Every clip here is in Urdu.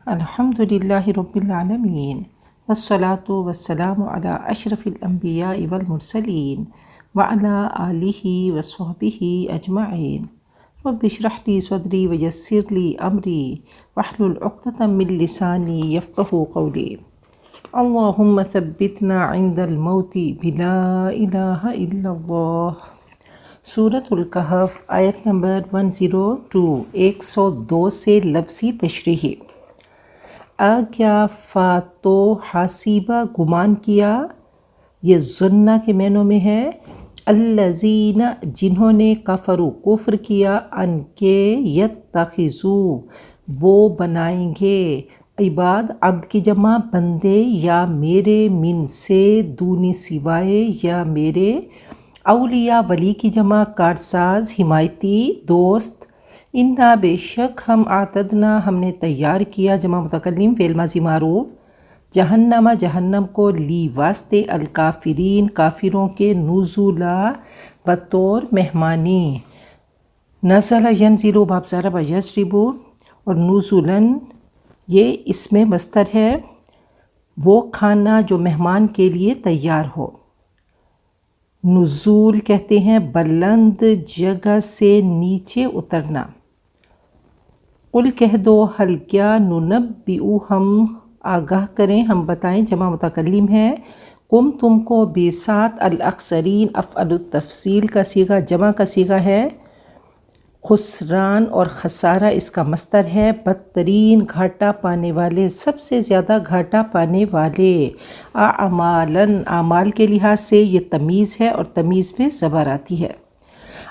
الحمد للہ رب العالمین والصلاة والسلام علی اشرف الانبیاء والمرسلین وعلی آلہ وصحبہ اجمعین رب اشرح لی صدری ویسر لی امری واحلل عقدۃ من لسانی یفقہوا قولی اللہم ثبتنا عند الموت بلا الہ الا اللہ۔ سورۃ الکہف آیت نمبر 102 102 سے لفظی تشریح۔ کیا فاتو حاسیبہ گمان کیا، یہ ظنہ کے معنوں میں ہے، الذین جنہوں نے کفروا کفر کیا، ان کے یتخذو وہ بنائیں گے، عباد عبد کی جمع بندے، یا میرے من سے دونی سوائے، یا میرے اولیاء ولی کی جمع کارساز حمایتی دوست، انا بے شک ہم اعتدنا ہم نے تیار کیا جمع متکلم فعل ماضی معروف، جہنم جہنم کو لی واسطے الکافرین کافروں کے، نزولا بطور مہمانی، نزل ینزل باب ضرب یضرب، اور نزولن یہ اس میں مصدر ہے، وہ کھانا جو مہمان کے لیے تیار ہو۔ نزول کہتے ہیں بلند جگہ سے نیچے اترنا۔ قل کہہ دو، حل کیا، ننبئ ہم آگاہ کریں، ہم بتائیں، جمع متکلم ہے، کم تم کو، بسات الاخسرین افعل التفصیل کا صیغہ جمع کا صیغہ ہے، خسران اور خسارہ اس کا مصدر ہے، بدترین گھاٹا پانے والے، سب سے زیادہ گھاٹا پانے والے، اعمالاً اعمال کے لحاظ سے یہ تمیز ہے اور تمیز پہ زبر آتی ہے،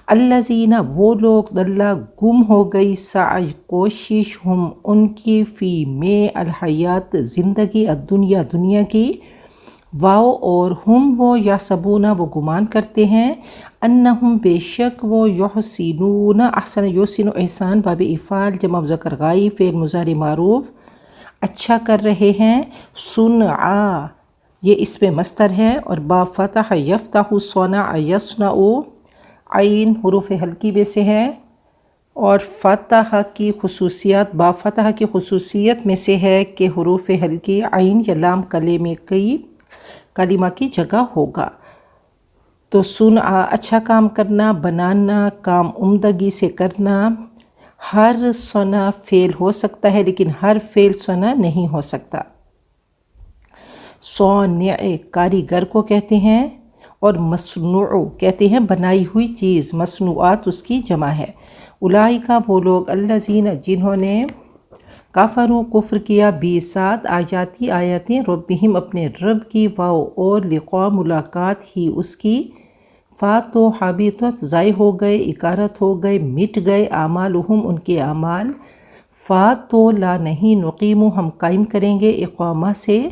الذین وہ لوگ، ضل گم ہو گئی، سعی کوشش، ہم ان کی، فی میں الحیات زندگی، الدنیا دنیا کی، واو اور ہم وہ، یحسبون وہ گمان کرتے ہیں، انہم بے شک وہ، یحسنون احسن یحسن احسان باب افعال جمع مذکر غائب فعل مضارع معروف، اچھا کر رہے ہیں، صنعا یہ اس میں مصدر ہے، اور با فتح یفتح صنع یصنع، عین حروف حلقی میں سے ہے، اور فتح کی خصوصیات، با فتح کی خصوصیت میں سے ہے کہ حروف حلقی عین یا لام کلمہ کی جگہ ہوگا۔ تو صنع اچھا کام کرنا، بنانا، کام عمدگی سے کرنا، ہر صنع فعل ہو سکتا ہے لیکن ہر فعل صنع نہیں ہو سکتا۔ صانع کاریگر کو کہتے ہیں، اور مصنوع کہتے ہیں بنائی ہوئی چیز، مصنوعات اس کی جمع ہے۔ اولئک وہ لوگ، الذین جنہوں نے کفروا کفر کیا، بسات آیاتی آیاتیں، ربہم اپنے رب کی، واو اور لقاء ملاقات ہی اس کی، فاتو حبطت ضائع ہو گئے، اکارت ہو گئے، مٹ گئے، اعمالہم ان کے اعمال، فاتو لا نہیں، نقیم ہم قائم کریں گے، اقامہ سے،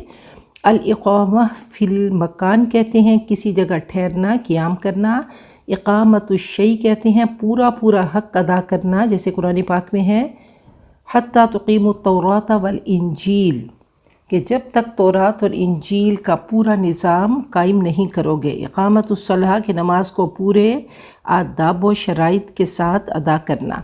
الاقامہ فی المکان کہتے ہیں کسی جگہ ٹھہرنا، قیام کرنا، اقامت الشیء کہتے ہیں پورا پورا حق ادا کرنا، جیسے قرآن پاک میں ہے، حتی تقیموا التوراۃ والانجیل، کہ جب تک تورات اور انجیل کا پورا نظام قائم نہیں کرو گے، اقامت الصلاۃ کہ نماز کو پورے آداب و شرائط کے ساتھ ادا کرنا،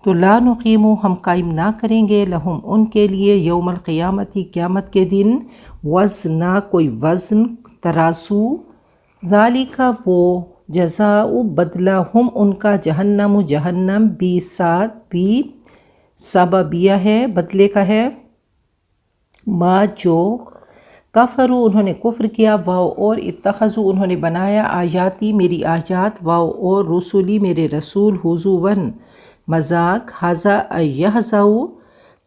تو لا نقیم ہم قائم نہ کریں گے، لہم ان کے لیے، یوم القیامت قیامت کے دن، وزنا کوئی وزن ترازو، ذالک وہ، جزاء بدلہ، ہم ان کا، جہنم جہنم، بی ساتھ بھی سببیہ ہے، بدلے کا ہے، ما جو، کفروا انہوں نے کفر کیا، واو اور اتخذوا انہوں نے بنایا، آیاتی میری آیات، واو اور رسولی میرے رسول، ہزواً مذاق، ھذا یہزأ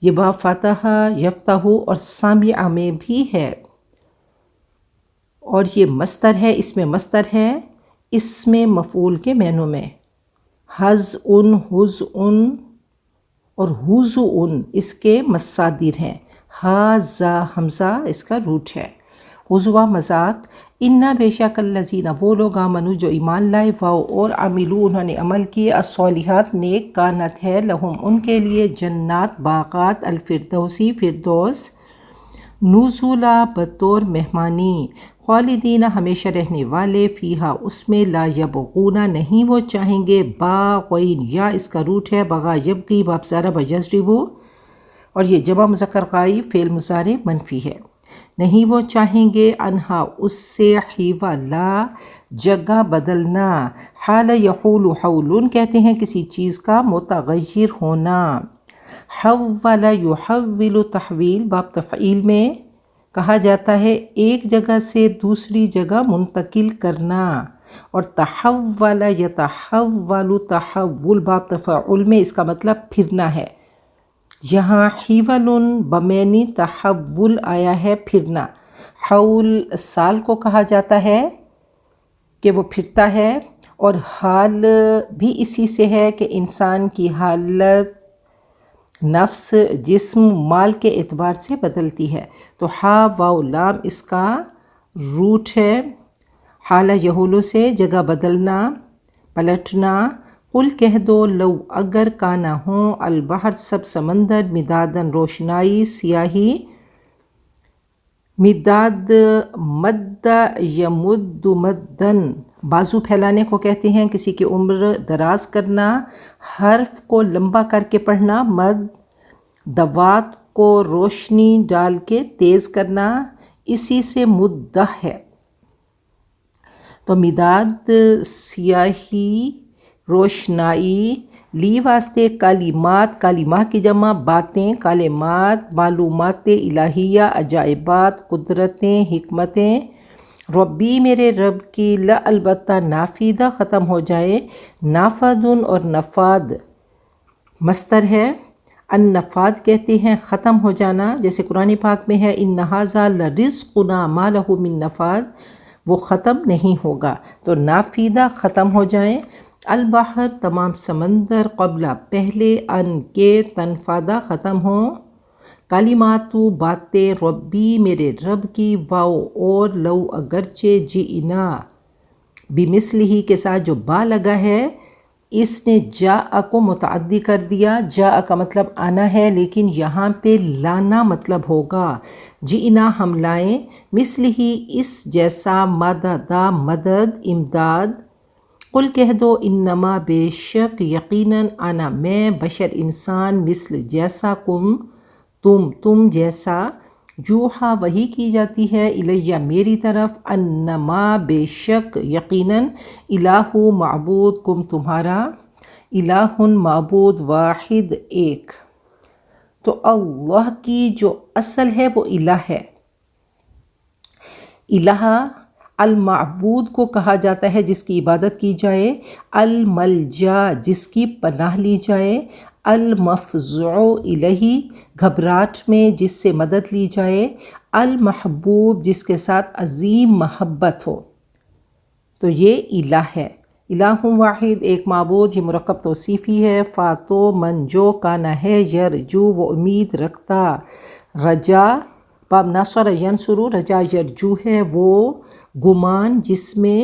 یہ با فتح یفتح اور سامع میں بھی ہے، اور یہ مصدر ہے، اس میں مصدر ہے، اس میں مفعول کے معنوں میں، ھزء ھزء اور ھزء اس کے مصادر ہیں، ھذا حمزہ اس کا روٹ ہے، ہزوا مذاق، انا بے شک الذین وہ لوگ، آمنوا جو ایمان لائے، واو اور عملوا انہوں نے عمل کیے، الصالحات نیک، کانت ہے، لہم ان کے لیے، جنات باغات، الفردوسی فردوس، نزولا بطور مہمانی، خالدین ہمیشہ رہنے والے، فیہا اس میں، لا یبغون نہیں وہ چاہیں گے، باغین یا اس کا روٹ ہے، بغا یبغی باب ضرب یضرب، اور یہ جمع مذکر غائب فعل مضارع منفی ہے۔ نہیں وہ چاہیں گے انہا اس سے حیولا جگہ بدلنا، حال یحول حول کہتے ہیں کسی چیز کا متغیر ہونا، حول یحول تحویل باب تفعیل میں کہا جاتا ہے ایک جگہ سے دوسری جگہ منتقل کرنا، اور تحول یتحول تحول باب تفعل میں اس کا مطلب پھرنا ہے۔ یہاں حیول بمعنی تحول آیا ہے پھرنا۔ حول سال کو کہا جاتا ہے کہ وہ پھرتا ہے، اور حال بھی اسی سے ہے کہ انسان کی حالت نفس جسم مال کے اعتبار سے بدلتی ہے۔ تو ہا واو لام اس کا روٹ ہے، حال یحول سے جگہ بدلنا، پلٹنا۔ قل کہہ دو لو اگر کانا ہوں البحر سب سمندر مدادن روشنائی سیاہی، مداد مد یمد مدن بازو پھیلانے کو کہتے ہیں، کسی کی عمر دراز کرنا، حرف کو لمبا کر کے پڑھنا، مد دوات کو روشنی ڈال کے تیز کرنا، اسی سے مدہ ہے۔ تو مداد سیاہی روشنائی، لی واسطے کلمات کلمہ کی جمع باتیں، کلمات معلومات الہیہ عجائبات قدرتیں حکمتیں، ربی میرے رب کی لا البتہ نافیدہ ختم ہو جائے، نافدن اور نفاد مصدر ہے، النفاد کہتے ہیں ختم ہو جانا، جیسے قرآن پاک میں ہے ان ھذا لرزقنا ما لہ من نفاد، وہ ختم نہیں ہوگا، تو نافیدہ ختم ہو جائیں۔ البحر تمام سمندر، قبل پہلے، ان کے تنفادہ ختم ہوں، کلماتو باتیں، ربی میرے رب کی، واو اور لو اگرچہ جئنا بمثلہ کے ساتھ جو با لگا ہے، اس نے جاء کو متعدی کر دیا، جاء کا مطلب آنا ہے لیکن یہاں پہ لانا مطلب ہوگا، جئنا ہم لائیں، مثلہ اس جیسا، مددا مدد امداد، قل کہہ دو انما بے شک یقیناً انا میں بشر انسان مثل جیسا کم تم جیسا، یوحا وحی کی جاتی ہے، الیہ میری طرف، انما بے شک یقیناً، الہ معبود کم تمہارا، الہ معبود واحد ایک۔ تو اللہ کی جو اصل ہے وہ الہ ہے۔ الہ المعبود کو کہا جاتا ہے جس کی عبادت کی جائے، الملجا جس کی پناہ لی جائے، المفزع الیہ گھبراہٹ میں جس سے مدد لی جائے، المحبوب جس کے ساتھ عظیم محبت ہو، تو یہ الہ ہے۔ الہ واحد ایک معبود، یہ مرکب توصیفی ہے۔ فاتو من جو کانا ہے، یرجو وہ امید رکھتا، رجا باب نصر ینصر، رجا یرجو ہے وہ گمان جس میں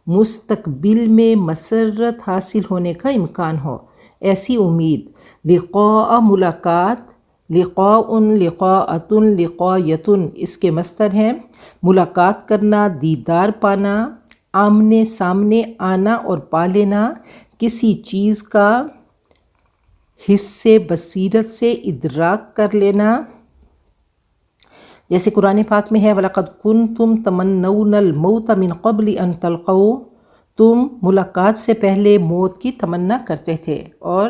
مستقبل میں مسرت حاصل ہونے کا امکان ہو، ایسی امید۔ لقاء ملاقات، لقاء لقاءۃ لقایۃ اس کے مصدر ہیں، ملاقات کرنا دیدار پانا، آمنے سامنے آنا اور پا لینا، کسی چیز کا حصے بصیرت سے ادراک کر لینا، جیسے قرآن پاک میں ہے وَلَقَدْ كُنْتُمْ تَمَنَّوْنَ الْمَوْتَ مِنْ قَبْلِ أَنْ تَلْقَوْا، تم ملاقات سے پہلے موت کی تمنا کرتے تھے۔ اور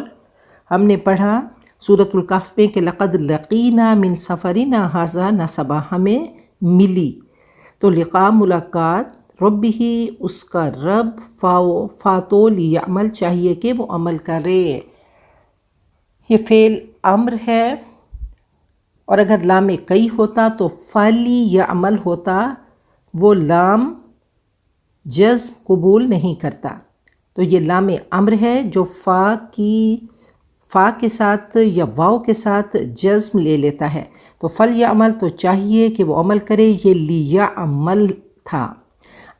ہم نے پڑھا سورۃ الکہف میں کہ لَقَدْ لَقِینَا مِنْ سَفَرِنَا هَٰذَا نَصَبًا، ہمیں ملی، تو لقاء ملاقات، ربہ اس کا رب، فاتو لیعمل چاہیے کہ وہ عمل کرے، یہ فعل امر ہے، اور اگر لام کئی ہوتا تو فالی یا عمل ہوتا، وہ لام جزم قبول نہیں کرتا، تو یہ لام امر ہے جو فا کے ساتھ یا واو کے ساتھ جزم لے لیتا ہے، تو فل یا عمل تو چاہیے کہ وہ عمل کرے، یہ لیا عمل تھا،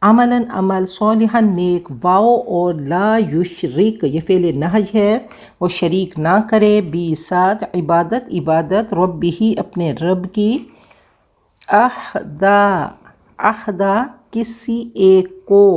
عملاً عمل، صالحاً نیک، واو اور لا یشرک یہ فعل نہی ہے، وہ شریک نہ کرے، بھی ساتھ، عبادت ربہ اپنے رب کی، احدا کسی ایک کو،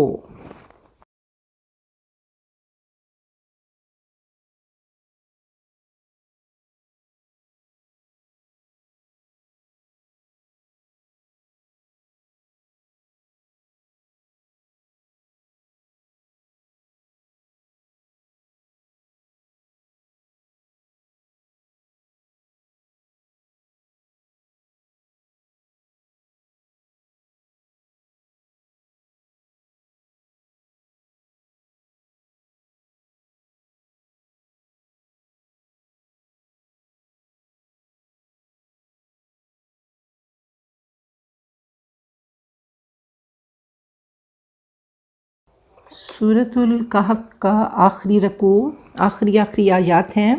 سورۃ الکہف کا آخری رکوع، آخری آیات ہیں۔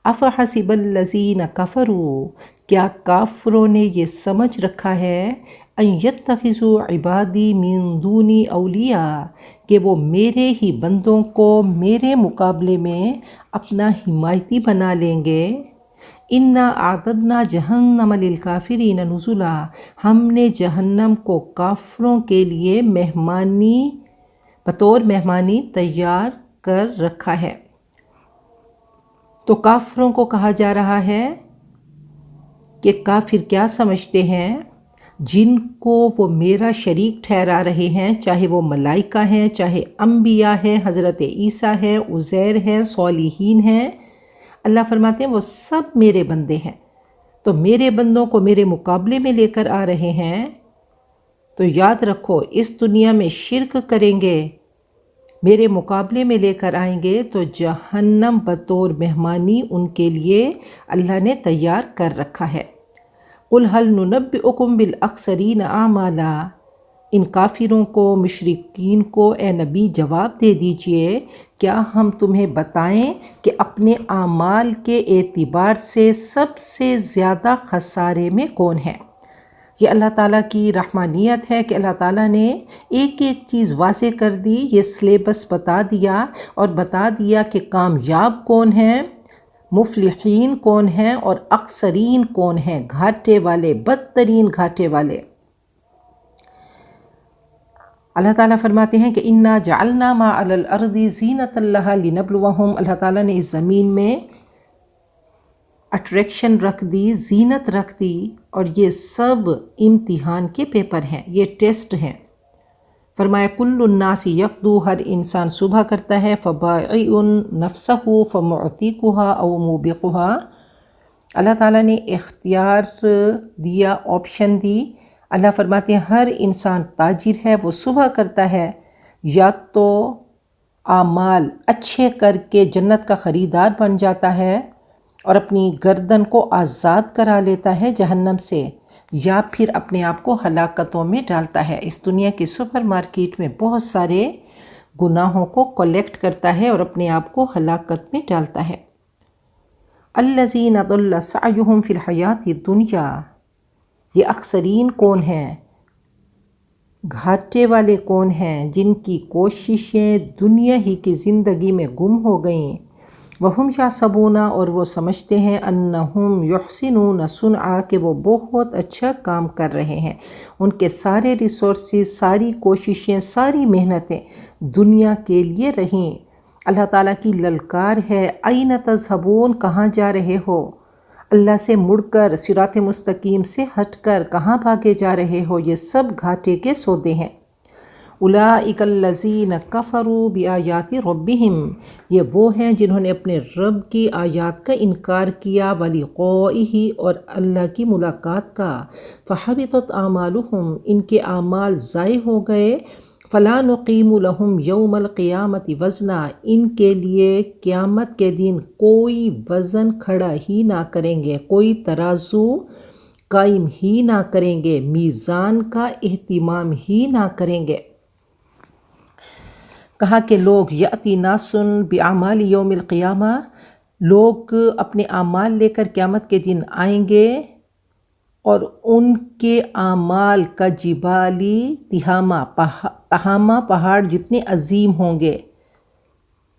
افحسب الذین کفروا، کیا کافروں نے یہ سمجھ رکھا ہے، ان یتخذوا عبادی من دونی اولیاء، کہ وہ میرے ہی بندوں کو میرے مقابلے میں اپنا حمایتی بنا لیں گے۔ انا اعتدنا جہنم للکافرین نزلا، ہم نے جہنم کو کافروں کے لیے بطور مہمانی تیار کر رکھا ہے۔ تو کافروں کو کہا جا رہا ہے کہ کافر کیا سمجھتے ہیں، جن کو وہ میرا شریک ٹھہرا رہے ہیں، چاہے وہ ملائکہ ہیں، چاہے انبیاء ہیں، حضرت عیسیٰ ہے، عزیر ہے، صالحین ہیں، اللہ فرماتے ہیں وہ سب میرے بندے ہیں۔ تو میرے بندوں کو میرے مقابلے میں لے کر آ رہے ہیں، تو یاد رکھو اس دنیا میں شرک کریں گے، میرے مقابلے میں لے کر آئیں گے تو جہنم بطور مہمانی ان کے لیے اللہ نے تیار کر رکھا ہے۔ قُلْ هَلْ نُنَبِّئُكُمْ بِالْأَخْسَرِينَ أَعْمَالًا، ان کافروں کو، مشرکین کو اے نبی جواب دے دیجئے، کیا ہم تمہیں بتائیں کہ اپنے اعمال کے اعتبار سے سب سے زیادہ خسارے میں کون ہے؟ یہ اللہ تعالیٰ کی رحمانیت ہے کہ اللہ تعالیٰ نے ایک ایک چیز واضح کر دی، یہ سلیبس بتا دیا اور بتا دیا کہ کامیاب کون ہیں، مفلحین کون ہیں اور اکثرین کون ہیں، گھاٹے والے، بدترین گھاٹے والے۔ اللہ تعالیٰ فرماتے ہیں کہ اِنَّا جَعَلْنَا مَا عَلَى الْأَرْضِ زِينَةً لَهَا لِنَبْلُوَهُمْ، اللہ تعالیٰ نے اس زمین میں اٹریکشن رکھ دی، زینت رکھ دی، اور یہ سب امتحان کے پیپر ہیں، یہ ٹیسٹ ہیں۔ فرمایا کل الناس یغدو، ہر انسان صبح کرتا ہے، فبائع نفسہ فمعتقها او موبقها، اللہ تعالیٰ نے اختیار دیا، آپشن دی۔ اللہ فرماتے ہیں ہر انسان تاجر ہے، وہ صبح کرتا ہے، یا تو اعمال اچھے کر کے جنت کا خریدار بن جاتا ہے اور اپنی گردن کو آزاد کرا لیتا ہے جہنم سے، یا پھر اپنے آپ کو ہلاکتوں میں ڈالتا ہے۔ اس دنیا کی سپر مارکیٹ میں بہت سارے گناہوں کو کلیکٹ کرتا ہے اور اپنے آپ کو ہلاکت میں ڈالتا ہے۔ الذین ضل سعیہم فی الحیات الدنیا، یہ اکثرین کون ہیں، گھاٹے والے کون ہیں، جن کی کوششیں دنیا ہی کی زندگی میں گم ہو گئیں۔ وَهُمْ يَحْسَبُونَ، اور وہ سمجھتے ہیں، أَنَّهُمْ يُحْسِنُونَ صُنْعًا، کہ وہ بہت اچھا کام کر رہے ہیں۔ ان کے سارے ریسورسز، ساری کوششیں، ساری محنتیں دنیا کے لیے رہیں۔ اللہ تعالیٰ کی للکار ہے، أَيْنَ تَذْهَبُونَ، کہاں جا رہے ہو، اللہ سے مڑ کر، صراط مستقیم سے ہٹ کر کہاں بھاگے جا رہے ہو، یہ سب گھاٹے کے سودے ہیں۔ اولئک الذین کفروا بآیات ربہم، یہ وہ ہیں جنہوں نے اپنے رب کی آیات کا انکار کیا، ولقائہ، اور اللہ کی ملاقات کا، فحبطت اعمالہم، ان کے اعمال ضائع ہو گئے، فلا نقیم لہم یوم القیامۃ وزنا، ان کے لیے قیامت کے دن کوئی وزن کھڑا ہی نہ کریں گے، کوئی ترازو قائم ہی نہ کریں گے، میزان کا اہتمام ہی نہ کریں گے۔ کہا کہ لوگ یأتی ناس بأعمال یوم القیامہ، لوگ اپنے اعمال لے کر قیامت کے دن آئیں گے اور ان کے اعمال کا جبالی تہامہ، پہاڑ جتنے عظیم ہوں گے،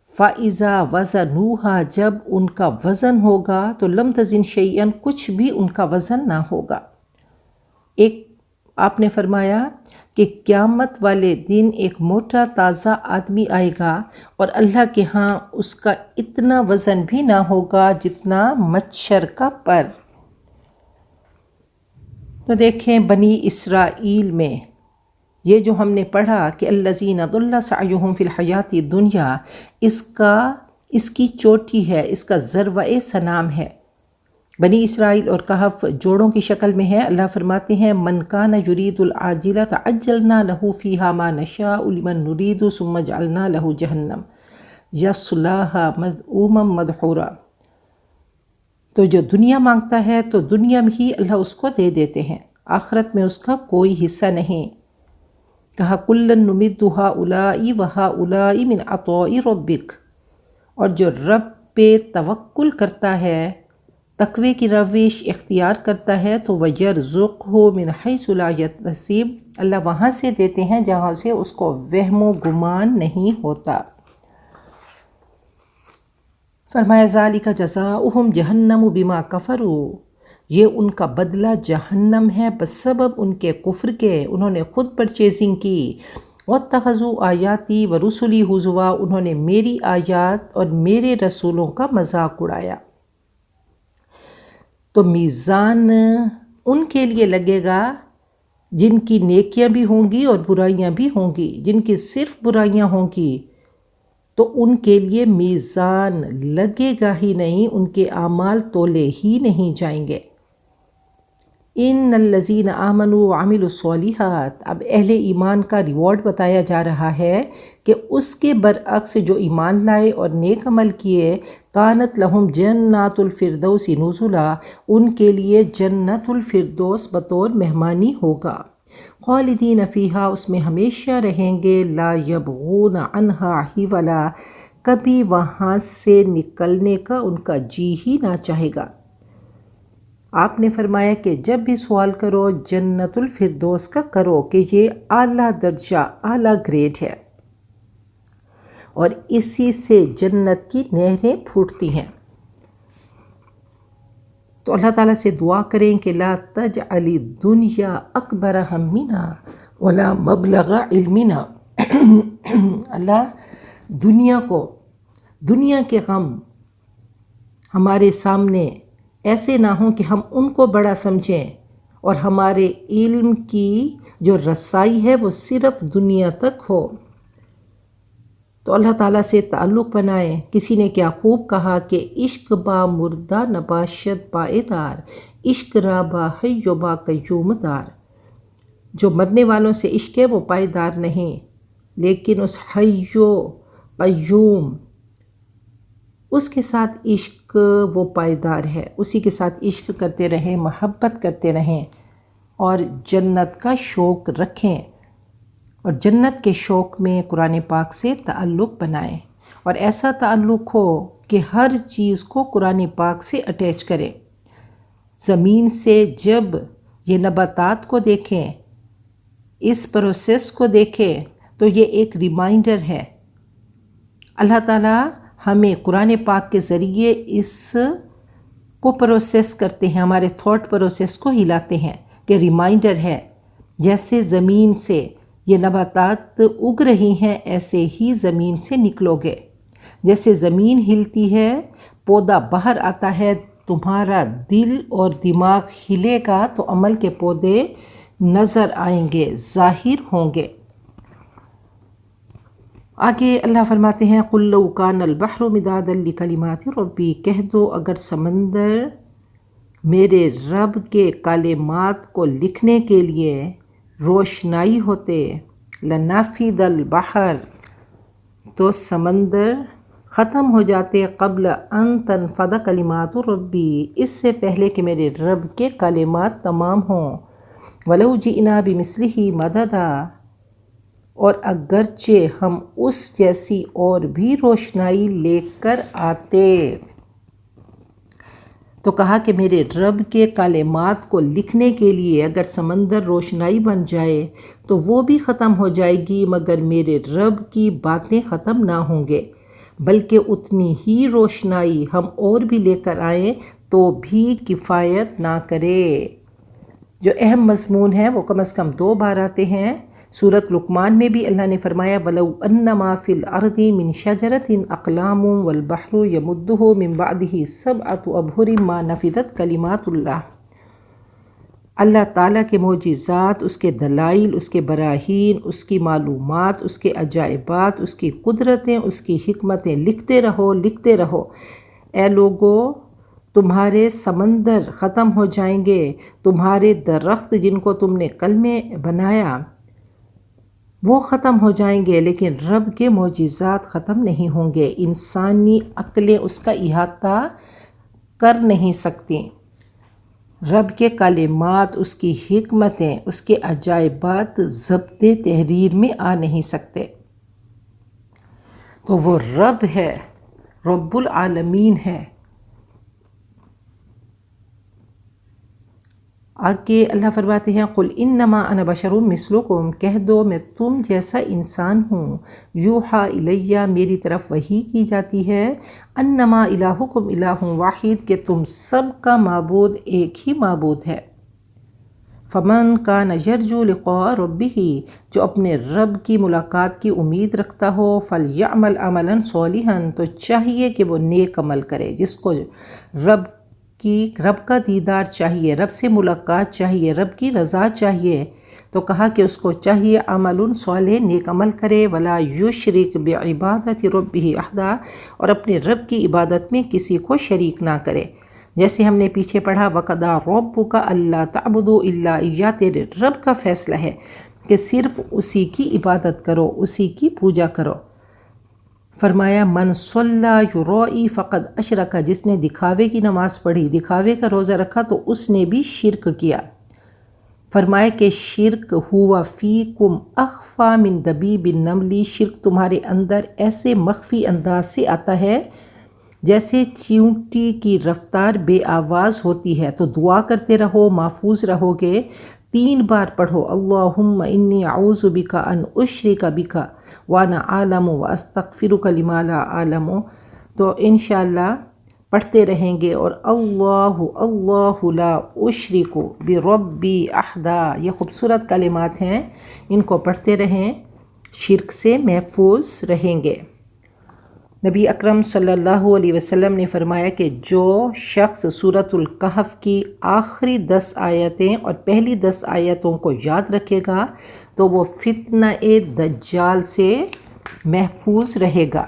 فَإِذَا وَزَنُوهَا، جب ان کا وزن ہوگا تو لم تزن شیئا، کچھ بھی ان کا وزن نہ ہوگا۔ ایک آپ نے فرمایا کہ قیامت والے دن ایک موٹا تازہ آدمی آئے گا اور اللہ کے ہاں اس کا اتنا وزن بھی نہ ہوگا جتنا مچھر کا پر۔ تو دیکھیں بنی اسرائیل میں یہ جو ہم نے پڑھا کہ الذین ضل سعیہم فی الحیات الدنیا، اس کی چوٹی ہے، اس کا ذروۂ سنام ہے۔ بنی اسرائیل اور کہف جوڑوں کی شکل میں ہے۔ اللہ فرماتے ہیں من کان یرید العاجلۃ عجلنا لہ فیہا ما نشاء لمن نرید ثم جعلنا لہ جہنم یصلاھا مذموما مدحورا، تو جو دنیا مانگتا ہے تو دنیا میں ہی اللہ اس کو دے دیتے ہیں، آخرت میں اس کا کوئی حصہ نہیں۔ کہا کلن نمد ہؤلاء وہؤلاء من عطاء ربک، اور جو رب پہ توکل کرتا ہے، تقوی کی روش اختیار کرتا ہے، تو وَيَرْزُقْهُ مِنْ حَيْثُ لَا يَحْتَسِبُ، اللہ وہاں سے دیتے ہیں جہاں سے اس کو وہم و گمان نہیں ہوتا۔ فرمایا ذَلِكَ جَزَاؤُهُمْ جَهَنَّمُ بِمَا كَفَرُوا، یہ ان کا بدلہ جہنم ہے بسبب ان کے کفر کے، انہوں نے خود پرچیزنگ کی۔ وَاتَّخَذُوا آیَاتِي وَرُسُلِي ہُزُوًا، انہوں نے میری آیات اور میرے رسولوں کا مذاق اڑایا۔ تو میزان ان کے لیے لگے گا جن کی نیکیاں بھی ہوں گی اور برائیاں بھی ہوں گی، جن کی صرف برائیاں ہوں گی تو ان کے لیے میزان لگے گا ہی نہیں، ان کے اعمال تولے ہی نہیں جائیں گے۔ ان الذین آمنوا وعملوا الصالحات، اب اہل ایمان کا ریوارڈ بتایا جا رہا ہے کہ اس کے برعکس جو ایمان لائے اور نیک عمل کیے، کانت لہم جنات الفردوس نزلا، ان کے لیے جنت الفردوس بطور مہمانی ہوگا، خالدین فیہا، اس میں ہمیشہ رہیں گے، لا یبغون عنہا حولا، کبھی وہاں سے نکلنے کا ان کا جی ہی نہ چاہے گا۔ آپ نے فرمایا کہ جب بھی سوال کرو جنت الفردوس کا کرو کہ یہ اعلیٰ درجہ، اعلیٰ گریڈ ہے، اور اسی سے جنت کی نہریں پھوٹتی ہیں۔ تو اللہ تعالیٰ سے دعا کریں کہ لا تجعل الدنیا اکبر ہمنا ولا مبلغ علمنا، اللہ دنیا کے غم ہمارے سامنے ایسے نہ ہوں کہ ہم ان کو بڑا سمجھیں، اور ہمارے علم کی جو رسائی ہے وہ صرف دنیا تک ہو۔ تو اللہ تعالیٰ سے تعلق بنائیں۔ کسی نے کیا خوب کہا کہ عشق با مردہ نباشت پائیدار، عشق را با حی و با قیوم دار، جو مرنے والوں سے عشق ہے وہ پائیدار نہیں، لیکن اس حی و قیوم اس کے ساتھ عشق وہ پائیدار ہے، اسی کے ساتھ عشق کرتے رہیں، محبت کرتے رہیں، اور جنت کا شوق رکھیں، اور جنت کے شوق میں قرآن پاک سے تعلق بنائیں، اور ایسا تعلق ہو کہ ہر چیز کو قرآن پاک سے اٹیچ کریں۔ زمین سے جب یہ نباتات کو دیکھیں، اس پروسیس کو دیکھیں، تو یہ ایک ریمائنڈر ہے۔ اللہ تعالیٰ ہمیں قرآن پاک کے ذریعے اس کو پروسیس کرتے ہیں، ہمارے تھاٹ پروسیس کو ہلاتے ہیں کہ ریمائنڈر ہے، جیسے زمین سے یہ نباتات اگ رہی ہیں ایسے ہی زمین سے نکلو گے، جیسے زمین ہلتی ہے پودا باہر آتا ہے، تمہارا دل اور دماغ ہلے گا تو عمل کے پودے نظر آئیں گے، ظاہر ہوں گے۔ آگے اللہ فرماتے ہیں قُل لَوْ كَانَ الْبَحْرُ مِدَادًا لِكَلِمَاتِ رَبِّي، کہہ دو اگر سمندر میرے رب کے کلمات کو لکھنے کے لیے روشنائی ہوتے، لَنَفِدَ الْبَحْرُ، تو سمندر ختم ہو جاتے، قبل ان تنفد کلمات ربی، اس سے پہلے کہ میرے رب کے کلمات تمام ہوں، وَلَوْ جِئْنَا بِمِثْلِهِ مَدَدًا، اور اگرچہ ہم اس جیسی اور بھی روشنائی لے کر آتے۔ تو کہا کہ میرے رب کے کلمات کو لکھنے کے لیے اگر سمندر روشنائی بن جائے تو وہ بھی ختم ہو جائے گی، مگر میرے رب کی باتیں ختم نہ ہوں گے، بلکہ اتنی ہی روشنائی ہم اور بھی لے کر آئیں تو بھی کفایت نہ کرے۔ جو اہم مضمون ہے وہ کم از کم 2 بار آتے ہیں۔ سورۃ لقمان میں بھی اللہ نے فرمایا وَلَوْ أَنَّ مَا فِي الْأَرْضِ مِنْ شَجَرَةٍ أَقْلَامٌ وَالْبَحْرُ يَمُدُّهُ مِنْ بَعْدِهِ 7 أَبْحُرٍ مَا نَفِدَتْ كَلِمَاتُ اللَّهِ، اللہ تعالیٰ کے معجزات، اس کے دلائل، اس کے براہین، اس کی معلومات، اس کے عجائبات، اس کی قدرتیں، اس کی حکمتیں لکھتے رہو، لکھتے رہو۔ اے لوگو، تمہارے سمندر ختم ہو جائیں گے، تمہارے درخت جن کو تم نے کلمے بنایا وہ ختم ہو جائیں گے، لیکن رب کے معجزات ختم نہیں ہوں گے، انسانی عقلیں اس کا احاطہ کر نہیں سکتی۔ رب کے کلمات، اس کی حکمتیں، اس کے عجائبات ضبط تحریر میں آ نہیں سکتے۔ تو وہ رب ہے، رب العالمین ہے۔ آگے اللہ فرماتے ہیں قل انما انا بشر مثلکم، کہہ دو میں تم جیسا انسان ہوں، یوحا الیہ میری طرف وحی کی جاتی ہے، انما الہکم الہ واحد کہ تم سب کا معبود ایک ہی معبود ہے۔ فمن کان یرجو لقاء ربہ، جو اپنے رب کی ملاقات کی امید رکھتا ہو، فلیعمل عملا صالحا، تو چاہیے کہ وہ نیک عمل کرے۔ جس کو رب کا دیدار چاہیے، رب سے ملاقات چاہیے، رب کی رضا چاہیے، تو کہا کہ اس کو چاہیے عمل صالح، نیک عمل کرے، ولا یشرک بعبادت ربہ احدا، اور اپنے رب کی عبادت میں کسی کو شریک نہ کرے۔ جیسے ہم نے پیچھے پڑھا وَقَضَىٰ رَبُّكَ أَلَّا تَعْبُدُوا إِلَّا إِيَّاهُ، تیرے رب کا فیصلہ ہے کہ صرف اسی کی عبادت کرو، اسی کی پوجا کرو۔ فرمایا من صلی یرائی فقد اشرک، جس نے دکھاوے کی نماز پڑھی، دکھاوے کا روزہ رکھا تو اس نے بھی شرک کیا۔ فرمایا کہ شرک ہوا فیکم اخفی من دبیب النمل، شرک تمہارے اندر ایسے مخفی انداز سے آتا ہے جیسے چیونٹی کی رفتار بے آواز ہوتی ہے۔ تو دعا کرتے رہو، محفوظ رہو گے۔ 3 بار پڑھو اللہم انی اعوذ بک ان اشرک بک وانا اعلم واستغفرک لما لا اعلم، تو انشاءاللہ پڑھتے رہیں گے۔ اور اللہ لا اشرک بربی احدا، یہ خوبصورت کلمات ہیں، ان کو پڑھتے رہیں، شرک سے محفوظ رہیں گے۔ نبی اکرم صلی اللہ علیہ وسلم نے فرمایا کہ جو شخص سورۃ الکہف کی آخری 10 آیتیں اور پہلی 10 آیتوں کو یاد رکھے گا تو وہ فتنہ دجال سے محفوظ رہے گا۔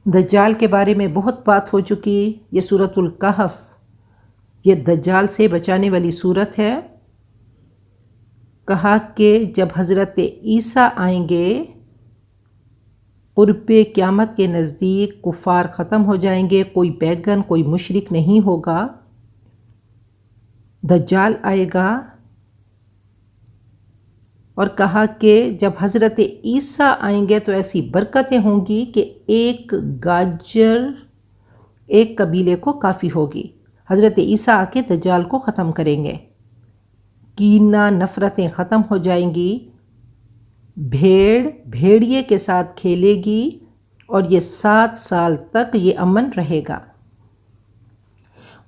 دجال کے بارے میں بہت بات ہو چکی۔ یہ سورۃ الکہف یہ دجال سے بچانے والی سورت ہے۔ کہا کہ جب حضرت عیسیٰ آئیں گے، قرب قیامت کے نزدیک کفار ختم ہو جائیں گے، کوئی پیغن، کوئی مشرک نہیں ہوگا، دجال آئے گا۔ اور کہا کہ جب حضرت عیسیٰ آئیں گے تو ایسی برکتیں ہوں گی کہ ایک گاجر ایک قبیلے کو کافی ہوگی۔ حضرت عیسیٰ آ کے دجال کو ختم کریں گے، کینہ نفرتیں ختم ہو جائیں گی، بھیڑیے کے ساتھ کھیلے گی، اور یہ 7 سال تک یہ امن رہے گا۔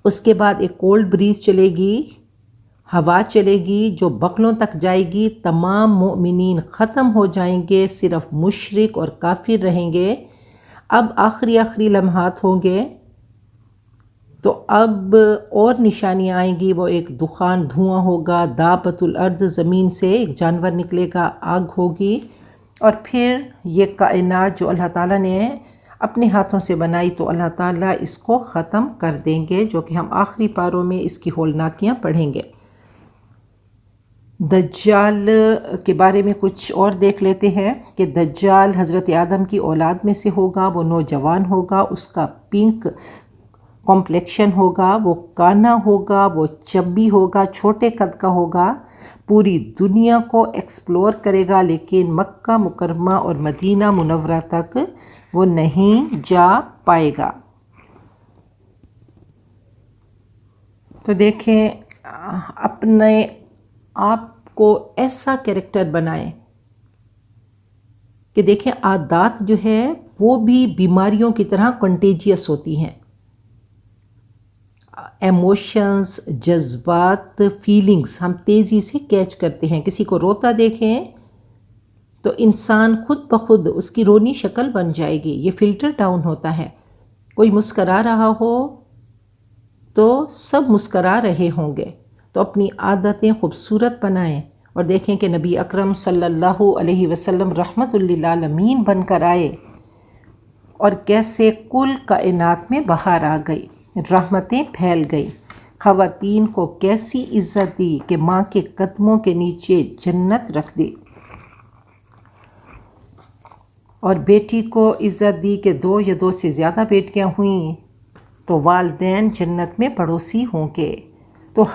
اس کے بعد ایک کولڈ بریز چلے گی، ہوا چلے گی جو بغلوں تک جائے گی، تمام مومنین ختم ہو جائیں گے، صرف مشرک اور کافر رہیں گے۔ اب آخری لمحات ہوں گے تو اب اور نشانیاں آئیں گی، وہ ایک دھواں ہوگا، دابۃ الارض، زمین سے ایک جانور نکلے گا، آگ ہوگی، اور پھر یہ کائنات جو اللہ تعالیٰ نے اپنے ہاتھوں سے بنائی تو اللہ تعالیٰ اس کو ختم کر دیں گے، جو کہ ہم آخری پاروں میں اس کی ہولناکیاں پڑھیں گے۔ دجال کے بارے میں کچھ اور دیکھ لیتے ہیں کہ دجال حضرت آدم کی اولاد میں سے ہوگا، وہ نوجوان ہوگا، اس کا پنک کمپلیکشن ہوگا، وہ کانا ہوگا، وہ چبی ہوگا، چھوٹے قد کا ہوگا، پوری دنیا کو ایکسپلور کرے گا، لیکن مکہ مکرمہ اور مدینہ منورہ تک وہ نہیں جا پائے گا۔ تو دیکھیں اپنے آپ کو ایسا کریکٹر بنائیں کہ دیکھیں عادات جو ہے وہ بھی بیماریوں کی طرح کنٹیجیس ہوتی ہیں۔ ایموشنز، جذبات، فیلنگز ہم تیزی سے کیچ کرتے ہیں۔ کسی کو روتا دیکھیں تو انسان خود بخود اس کی رونی شکل بن جائے گی، یہ فلٹر ڈاؤن ہوتا ہے۔ کوئی مسکرا رہا ہو تو سب مسکرا رہے ہوں گے۔ تو اپنی عادتیں خوبصورت بنائیں اور دیکھیں کہ نبی اکرم صلی اللہ علیہ وسلم رحمت للعالمین بن کر آئے اور کیسے کل کائنات میں بہار آ گئی، رحمتیں پھیل گئی، خواتین کو کیسی عزت دی کہ ماں کے قدموں کے نیچے جنت رکھ دی، اور بیٹی کو عزت دی کہ 2 یا 2 سے زیادہ بیٹیاں ہوئیں تو والدین جنت میں پڑوسی ہوں گے۔ تو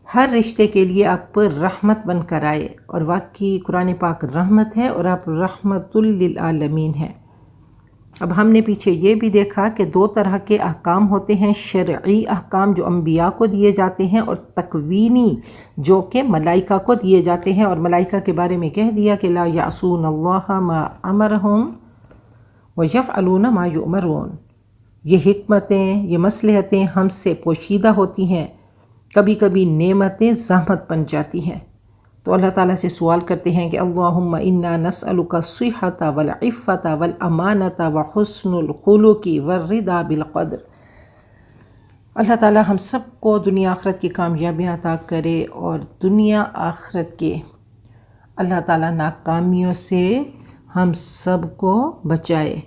ہر رشتے کے لیے آپ پر رحمت بن کر آئے، اور واقعی قرآن پاک رحمت ہے اور آپ رحمت للعالمین ہیں۔ اب ہم نے پیچھے یہ بھی دیکھا کہ 2 طرح کے احکام ہوتے ہیں، شرعی احکام جو انبیاء کو دیے جاتے ہیں، اور تکوینی جو کہ ملائکہ کو دیے جاتے ہیں، اور ملائکہ کے بارے میں کہہ دیا کہ لا یعصون اللہ ما امرہم ویفعلون ما یؤمرون۔ یہ حکمتیں، یہ مصلحتیں ہم سے پوشیدہ ہوتی ہیں، کبھی کبھی نعمتیں زحمت بن جاتی ہیں، تو اللہ تعالیٰ سے سوال کرتے ہیں کہ اللہم انا نسألک الصحۃ والعفۃ والامانۃ وحسن الخلق والرضا بالقدر۔ اللہ تعالیٰ ہم سب کو دنیا آخرت کی کامیابیاں عطا کرے، اور دنیا آخرت کے اللہ تعالیٰ ناکامیوں سے ہم سب کو بچائے۔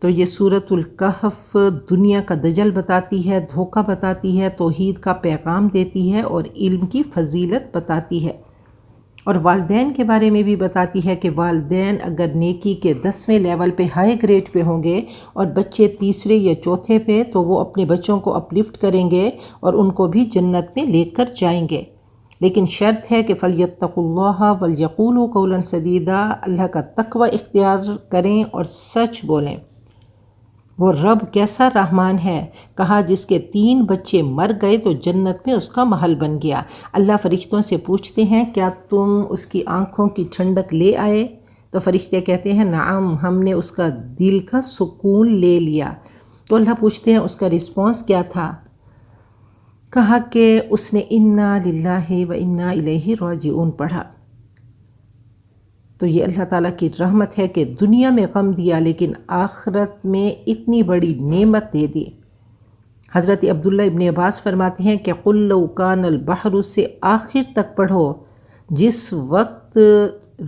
تو یہ سورۃ الکہف دنیا کا دجل بتاتی ہے، دھوکہ بتاتی ہے، توحید کا پیغام دیتی ہے، اور علم کی فضیلت بتاتی ہے، اور والدین کے بارے میں بھی بتاتی ہے کہ والدین اگر نیکی کے 10ویں لیول پہ، ہائی گریڈ پہ ہوں گے، اور بچے 3 یا 4 پہ، تو وہ اپنے بچوں کو اپلفٹ کریں گے اور ان کو بھی جنت میں لے کر جائیں گے، لیکن شرط ہے کہ فَلْيَتَّقُوا اللَّهَ وَلْيَقُولُوا قَوْلًا سَدِيدًا، اللہ کا تقوی اختیار کریں اور سچ بولیں۔ وہ رب کیسا رحمان ہے، کہا جس کے 3 بچے مر گئے تو جنت میں اس کا محل بن گیا۔ اللہ فرشتوں سے پوچھتے ہیں کیا تم اس کی آنکھوں کی ٹھنڈک لے آئے؟ تو فرشتے کہتے ہیں نعم، ہم نے اس کا دل کا سکون لے لیا۔ تو اللہ پوچھتے ہیں اس کا رسپانس کیا تھا؟ کہا کہ اس نے انا للہ و انا الیہ راجعون پڑھا۔ تو یہ اللہ تعالیٰ کی رحمت ہے کہ دنیا میں غم دیا، لیکن آخرت میں اتنی بڑی نعمت دے دی۔ حضرت عبداللہ ابن عباس فرماتے ہیں کہ قُلْ لَوْ كَانَ الْبَحْرُ سے آخر تک پڑھو، جس وقت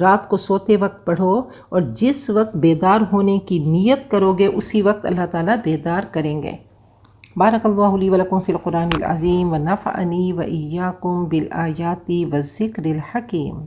رات کو سوتے وقت پڑھو، اور جس وقت بیدار ہونے کی نیت کرو گے اسی وقت اللہ تعالیٰ بیدار کریں گے۔ بارک اللہ لی ولکم فی القرآن العظیم ونفعنی وإیاکم بالآیات والذکر الحکیم۔